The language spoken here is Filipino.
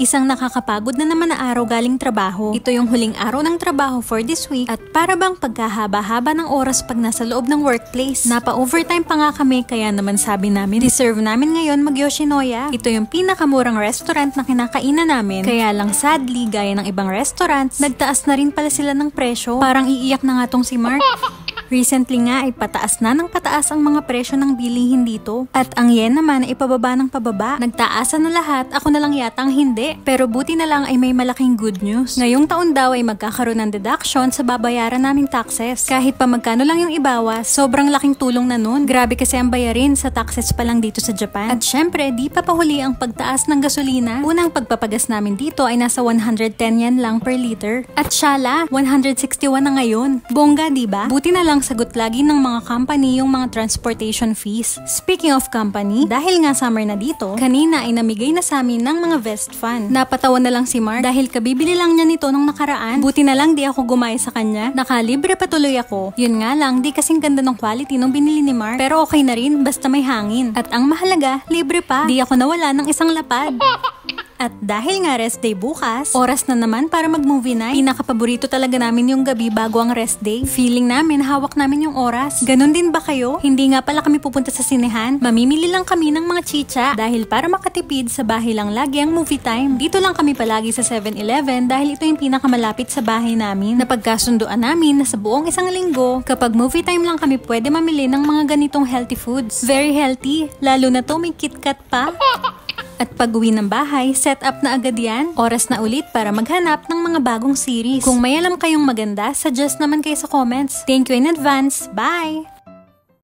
Isang nakakapagod na naman na araw galing trabaho. Ito yung huling araw ng trabaho for this week at para bang pagkahaba-haba ng oras pag nasa loob ng workplace. Napa-overtime pa nga kami kaya naman sabi namin deserve namin ngayon mag-Yoshinoya. Ito yung pinakamurang restaurant na kinakainan namin. Kaya lang sadly, gaya ng ibang restaurants, nagtaas na rin pala sila ng presyo. Parang iiyak na nga tong si Mark. Recently nga ay pataas na ng pataas ang mga presyo ng bilihin dito. At ang yen naman ay pababa ng pababa. Nagtaasan na lahat, ako na lang yata ang hindi. Pero buti na lang ay may malaking good news. Ngayong taon daw ay magkakaroon ng deduction sa babayaran naming taxes. Kahit pa magkano lang yung ibawas, sobrang laking tulong na nun. Grabe kasi ang bayarin sa taxes pa lang dito sa Japan. At syempre, di pa pahuli ang pagtaas ng gasolina. Unang pagpapagas namin dito ay nasa 110 yen lang per liter. At syala, 161 na ngayon. Bongga, diba? Buti na lang sagot lagi ng mga company yung mga transportation fees. Speaking of company, dahil nga summer na dito, kanina ay namigay na sa amin ng mga vest fan. Napatawa na lang si Mark dahil kabibili lang niya nito nung nakaraan. Buti na lang di ako gumaya sa kanya. Nakalibre pa tuloy ako. Yun nga lang, di kasing ganda ng quality nung binili ni Mark. Pero okay na rin, basta may hangin. At ang mahalaga, libre pa. Di ako nawala ng isang lapad. At dahil nga rest day bukas, oras na naman para mag-movie night. Pinakapaborito talaga namin yung gabi bago ang rest day. Feeling namin, hawak namin yung oras. Ganon din ba kayo? Hindi nga pala kami pupunta sa sinehan. Mamimili lang kami ng mga chicha. Dahil para makatipid, sa bahay lang lagi ang movie time. Dito lang kami palagi sa 7-Eleven dahil ito yung pinakamalapit sa bahay namin. Napagkasunduan namin na sa buong isang linggo, kapag movie time lang kami pwede mamili ng mga ganitong healthy foods. Very healthy, lalo na to may KitKat pa. At pag-uwi ng bahay, set up na agad yan. Oras na ulit para maghanap ng mga bagong series. Kung may alam kayong maganda, suggest naman kayo sa comments. Thank you in advance. Bye!